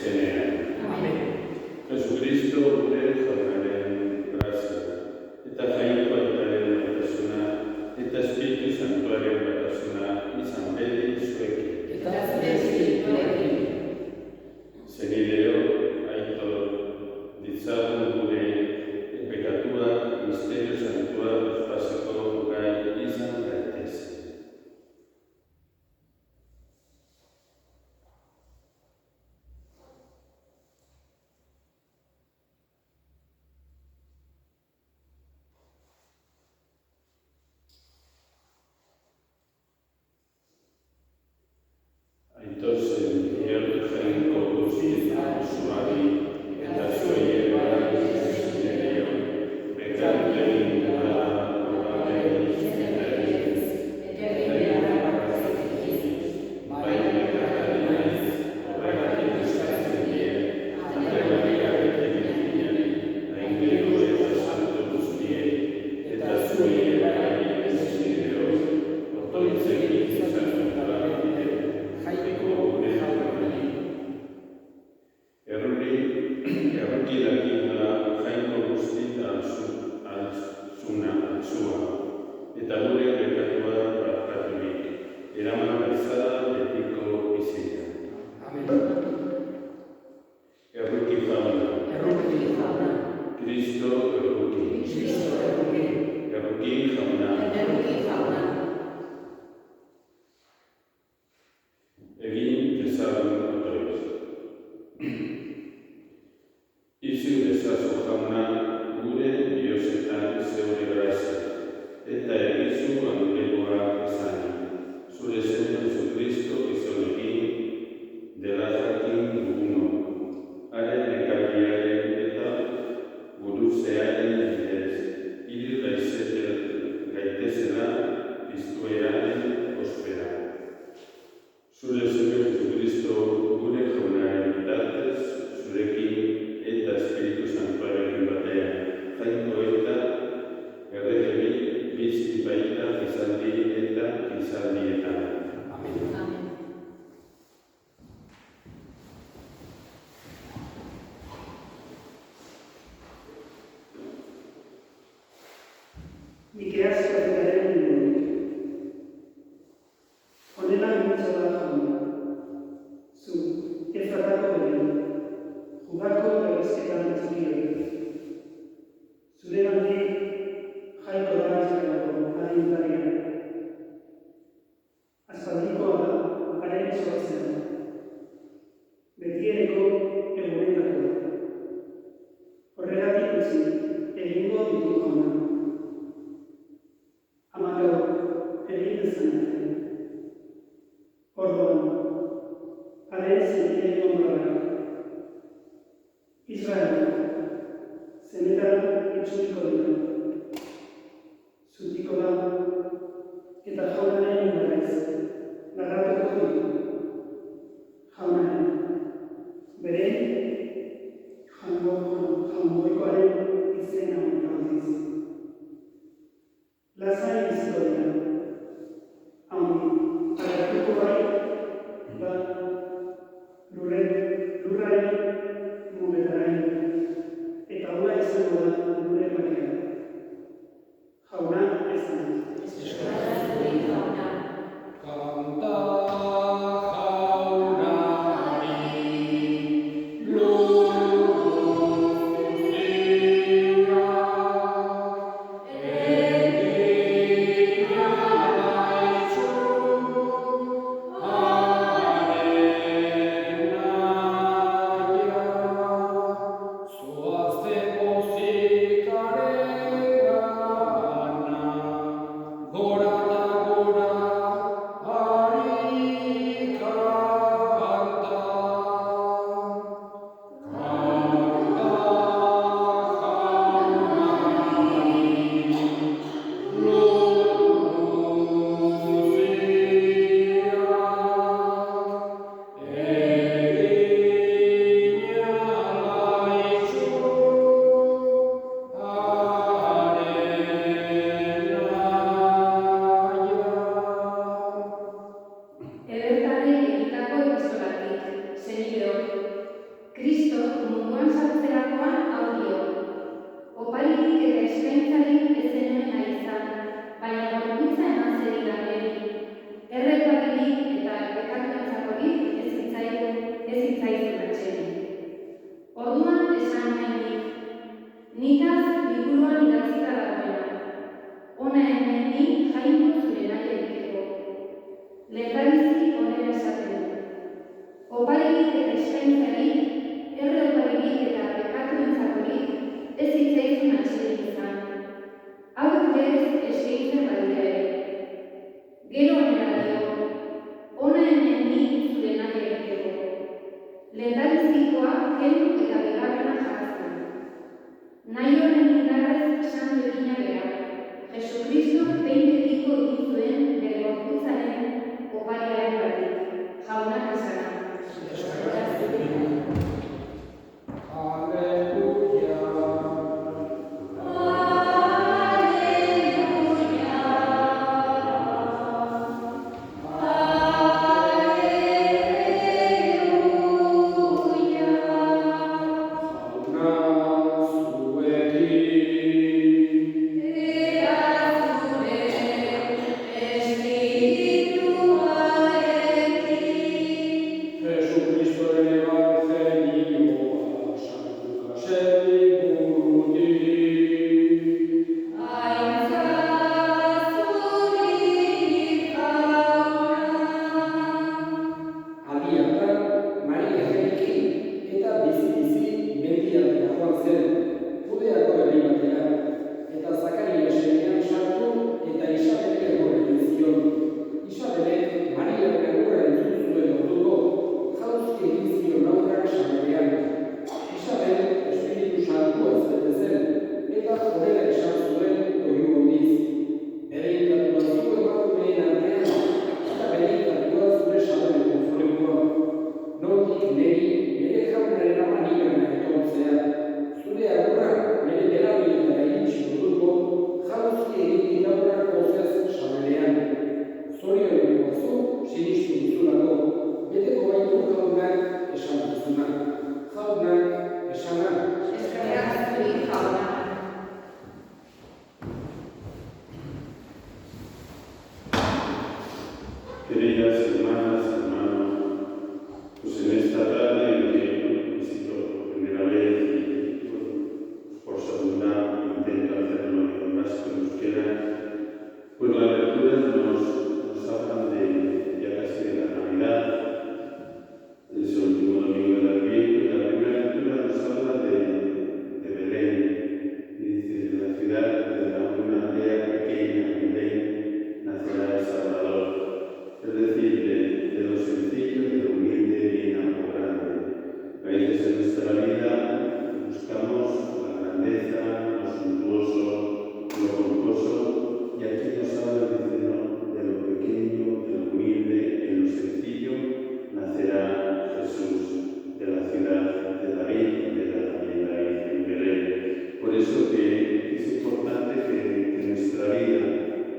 zenean. Jesucristo gure jaunaren grazia, eta jainko aitaren batasuna, eta Espiritu Santuaren batasuna izan beti zuekin. Eta zure espirituarekin. Zenideo, aitor, ditzagun gure pekatua, misterio santua ospaseko gai izan gaitezen. Aitortzen diot jainko guztietan zuari, eta zuei ere zenideo, bekatu egin dela horrela izteteriz, eta horregatik bai bekatari naiz, horregatik eskatzen die, horregatik egin aingeru eta santu guztiei, eta zuei ere zenideo, otoitzekin izan Erruki dakigula jainko guztietan altzua, eta gure bekatua barkaturik, eraman gaizada betiko bizia. Erruki jauna. Kristo erruki. Erruki jauna. Egin dezagun otoiz. Izu ezazu jauna gure biosetan zeure grazia, eta egizu angeloa ezanik. Zure zen Jesucristo gizonekin dela jakin duguno, haren nekariaren eta guruzearen bidez, hil gaitezela piztuearen ospera. Zure zen Jesucristo gure jaunaren bitartez, zurekin eta Espiritu Santuarekin batean, jainko eta erregeri bizi baita gizaldi eta gizaldietan. Amen. Nikea zuetaren ingurunik. Honela mintzoa jauna. Zu, Efratako beri, Judako berrizketan txikiak. Zure gandik jaiko da izanako adintaria. Azaldikoa da haren sortzen. Betiereko egunetako. Horregatik utzi, egingo ditu jauna. Amakau, egin dezanete. Orduan, haren zenide ondorak. Israel, zenetan itzuliko dira. Zutiko da, eta jaunaren indarrez, lagartuko ditu. Jaunaren, bere, jaungoikoaren izena ondoraziz. Lazai biziko dira. Haundi, agertuko bai, da, lurraren mugetarain, eta hula izango da gure bakean. Jauna ezan. Kanta jaunari, luzira, egina ez eskaintzen badira ere. Gero onera dio, hona hemen ni zure nahi egiteko. Lehendabizikoa kendu eta bigarrena jartzen. Nahi honen indarrez santu egina bera, Jesukristo behin betiko egin zuen bere gorputzaren opariaren batik, jaunak esana. Aleluia. Queridas hermanas, hermanos, pues en esta tarde en que visito por primera vez y por segunda intento hacerlo lo más que nos quiera, pues las lecturas nos hablan de ya casi de la Navidad, es el último domingo del Adviento, y la primera lectura nos habla de Belén, y dice: de la ciudad, de una aldea pequeña, Belén, nacerá el Salvador. Es decir, de lo sencillo, de lo humilde, viene algo grande. A veces en nuestra vida buscamos la grandeza, lo suntuoso, lo pomposo, y aquí nos habla diciendo de lo pequeño, de lo humilde, en lo sencillo, nacerá Jesús, de la ciudad de David, de también David en Belén. Por eso que es importante que en nuestra vida,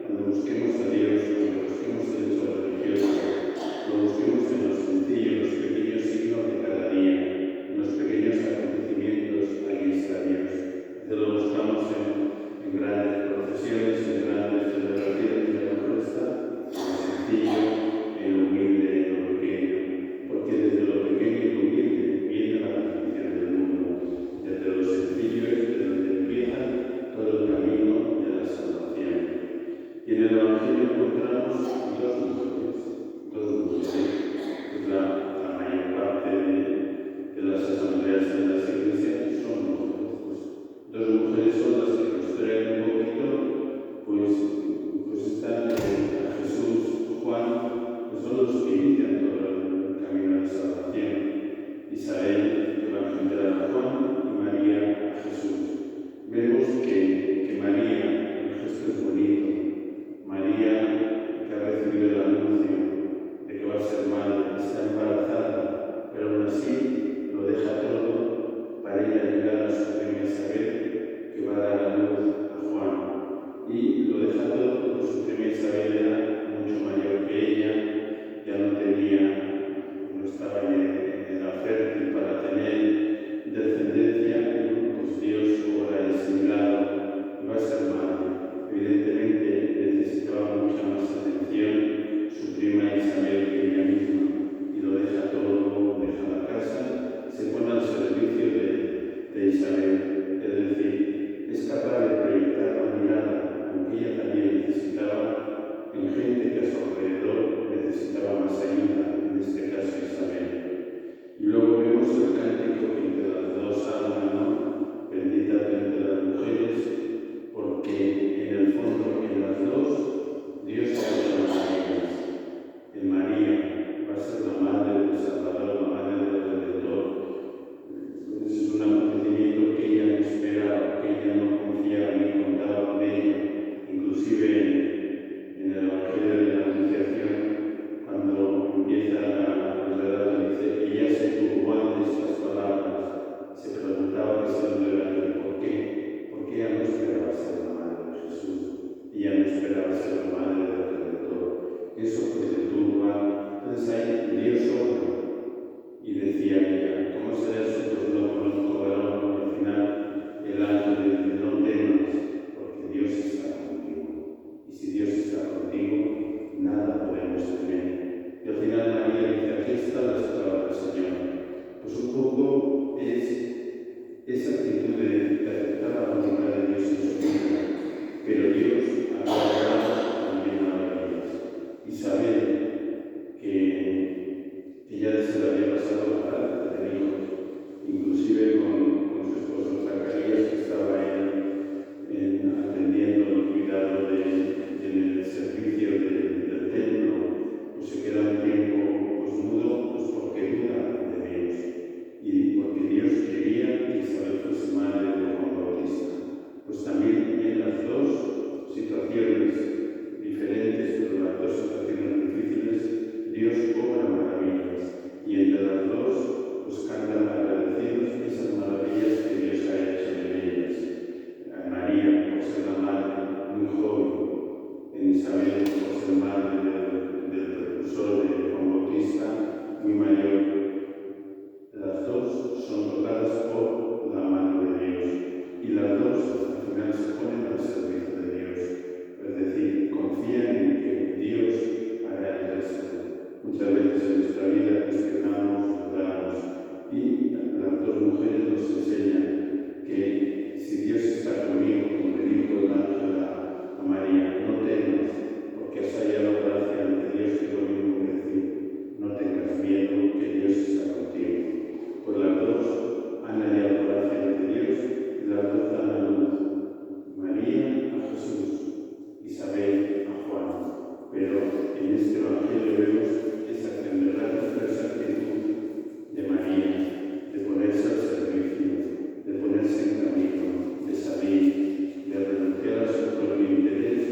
cuando busquemos a Dios, cuando busquemos el hecho religioso, lo busquemos en lo sencillo, en los pequeños signos de cada día, en los pequeños acontecimientos. Ahí está Dios. Lo buscamos en grandes procesiones, en grandes celebraciones, y a lo mejor está en lo sencillo, en lo humilde, en lo pequeño, porque desde lo pequeño y lo humilde viene la bendición del mundo. Desde lo sencillo es de donde empieza todo el camino de la salvación. Y en el Evangelio encontramos dos mujeres. Pues la mayor parte de las asambleas en las iglesias son mujeres. Pues dos mujeres son las que nos traen un poquito, pues están a Jesús, Juan, que son los que inician todo el camino de salvación. Isabel, que va a enfrentar a Juan, y María a Jesús. Vemos que María, el gesto es bonito. María, que ha recibido el anuncio de que va a ser madre, está embarazada, pero aún así lo deja todo para ir a ayudar a su prima Isabel, que va a dar a luz a Juan. Y lo deja todo porque su prima Isabel era mucho mayor que ella, ya no estaba en edad fértil para tener descendencia, y pues Dios obra ese milagro y va a ser madre. Evidentemente necesitaba mucha más atención su prima Isabel que ella misma, y lo deja todo, deja la casa, se pone al servicio de Isabel. Es decir, es capaz de proyectar la mirada, aunque ella también necesitaba, en gente que a su alrededor necesitaba más ayuda, en este caso Isabel. Y luego vemos el cántico que entre las dos hablan, ¿no? Bendita tú entre las mujeres, porque en el fondo esa actitud de aceptar la voluntad de Dios en su vida. Pero Dios ha obrado también maravillas. Y saber que ya se le había pasado la edad de tener hijos, inclusive con su esposo Zacarías, que estaba atendiendo el cuidado del servicio del templo, pues se queda un tiempo pues mudo, pues porque duda de Dios y porque Dios quería que Isabel fuese madre de Juan Bautista. Pues también en las dos situaciones diferentes, pero las dos situaciones difíciles, Dios obra maravillas y entre las dos pues cantan agradecidos esas maravillas que Dios ha hecho en ellas. A María por ser la madre muy joven, en Isabel por ser madre del precursor de Juan Bautista muy mayor. Las dos son tocadas por la mano de Dios y las dos al final se ponen al servicio de Dios. Es decir, confían en que Dios hará el resto. Muchas veces en nuestra vida cuestionamos, dudamos y las dos mujeres nos enseñan que si Dios está conmigo, como le dijo el ángel a María, no temas, porque has hallado gracia ante Dios, que es lo mismo que decir, no tengas miedo, que Dios está contigo. Pues las dos han hallado gracia ante Dios y las dos dan a luz. María a Jesús, Isabel a Juan. Pero en este Evangelio vemos esa acción de gracia, esa actitud de María, de ponerse al servicio, de ponerse en camino, de salir, de renunciar a su propio interés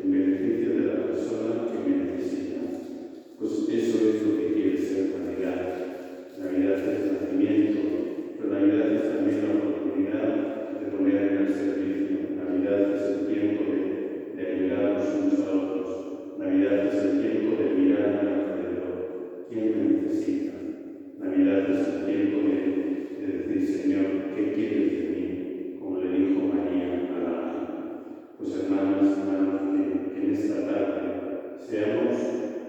en beneficio de la persona que me necesita. Pues eso es lo que quiere ser Navidad. Navidad es nacimiento, pero Navidad es también la oportunidad de poner en el servicio. Navidad es el tiempo de ayudarnos unos a otros. Navidad es el tiempo de mirar a mi alrededor. ¿Quién me necesita? Navidad es el tiempo de decir, Señor, ¿qué quieres de mí? Como le dijo María al ángel. Pues hermanos, que en esta tarde seamos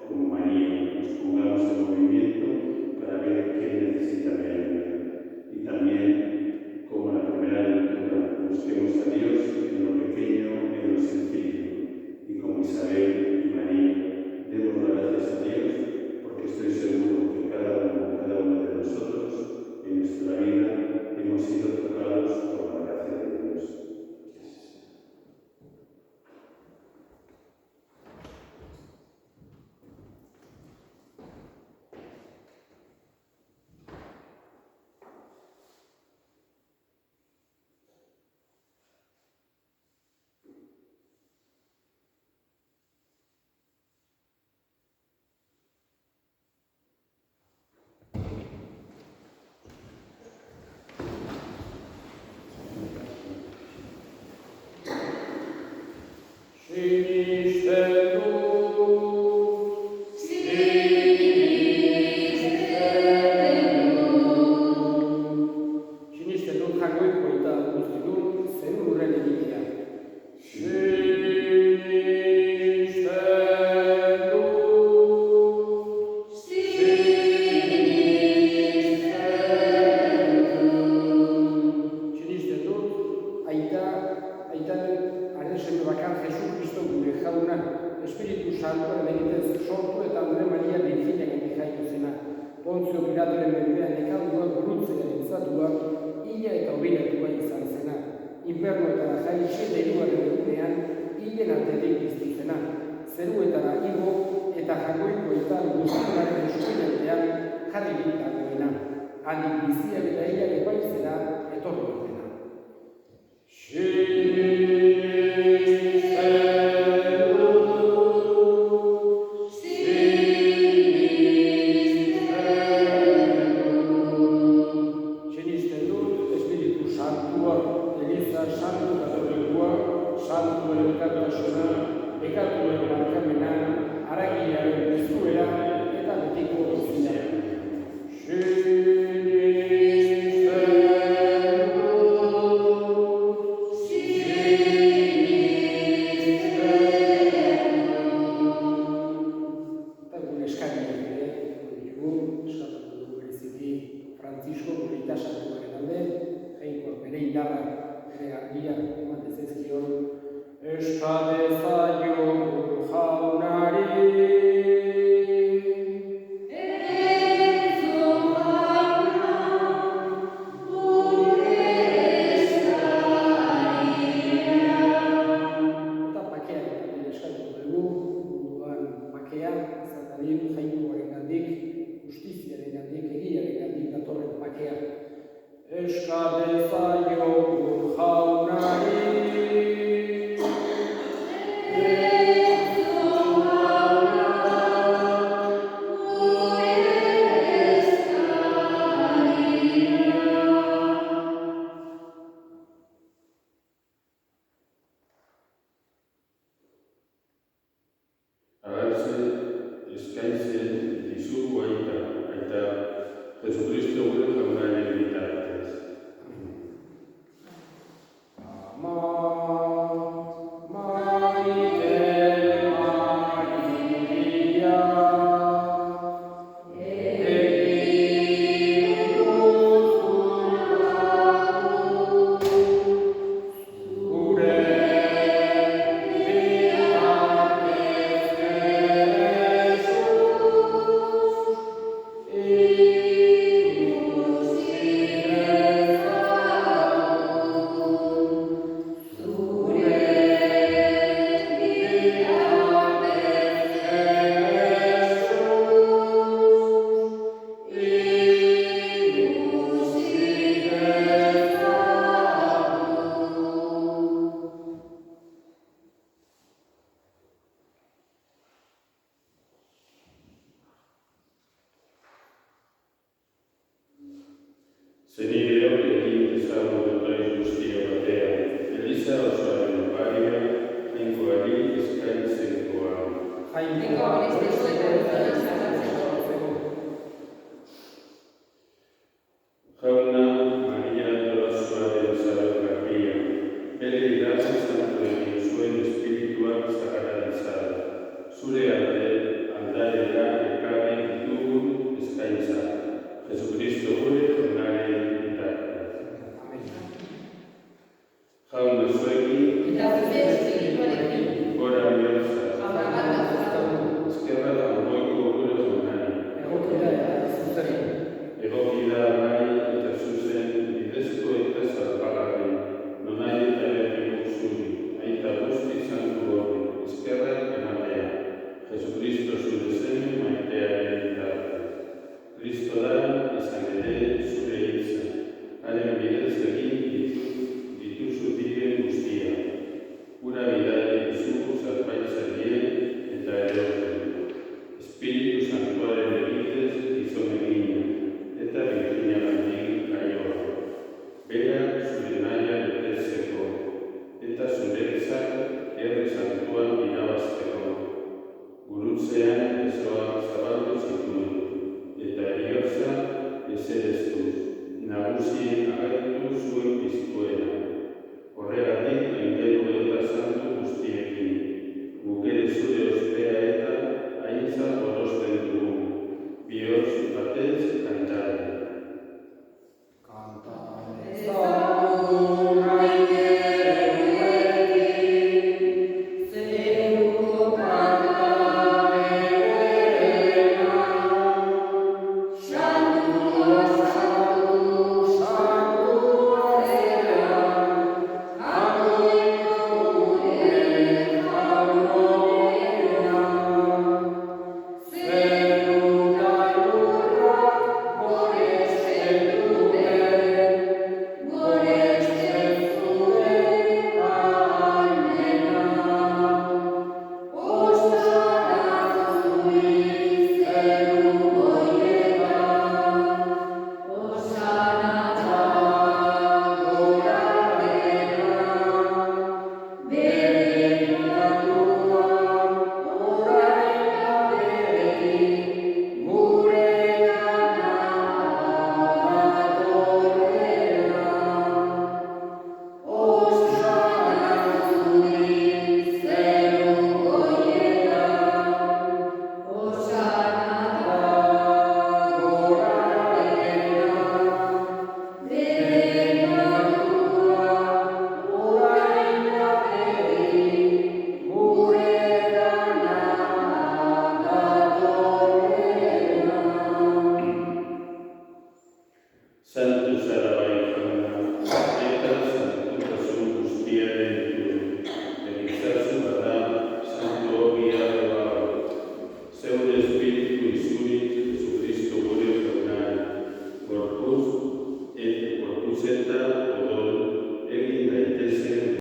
como María, nos pongamos en movimiento para ver qué necesita mi ayuda. Y también, como la primera lectura, busquemos a Dios en lo pequeño, en lo sencillo. Y como Isabel y María, demos gracias a Dios, porque estoy seguro que cada uno de nosotros, en nuestra vida, hemos sido tocados por la gracia de Dios. Sinistero dotoiz guztia batean, Eliza osoaren oparia, jainkoari eskaintzekoa. Jainkoa besteko eta duzena zabaltzeko. Jauna Maria Dolorosoaren zabalgarria, bere idatzi santuekin zuen espirituak sakralizada. Zure aldarera ekarri ditugun eskaintza. Jesucristo gure jaunaren bitartez. Jauna zuekin, Eta zure espirituarekin, gora bihotza, abarkatu. eskerra jangoiko gure jaunari. Egokida eta zuzen. Egokida bai eta zuzen, bidezko eta salpagarri, nonai eta berrigu zuri, aita guzti santu horri, eskerrak ematea. Jesucristo zure seme maitearen bitartez. Kristo da, izan ere, zure hitza, haren bidez egin dituzu diren guztia. Ura bidali dizugu zerbaitzaile eta eroten. Espiritu Santuaren egitez gizon egina, eta Virginia gandik jaioa. Bera zure naia betetzeko, eta zuretzat herri santuan irabazteko. Gurutzean besoak zabal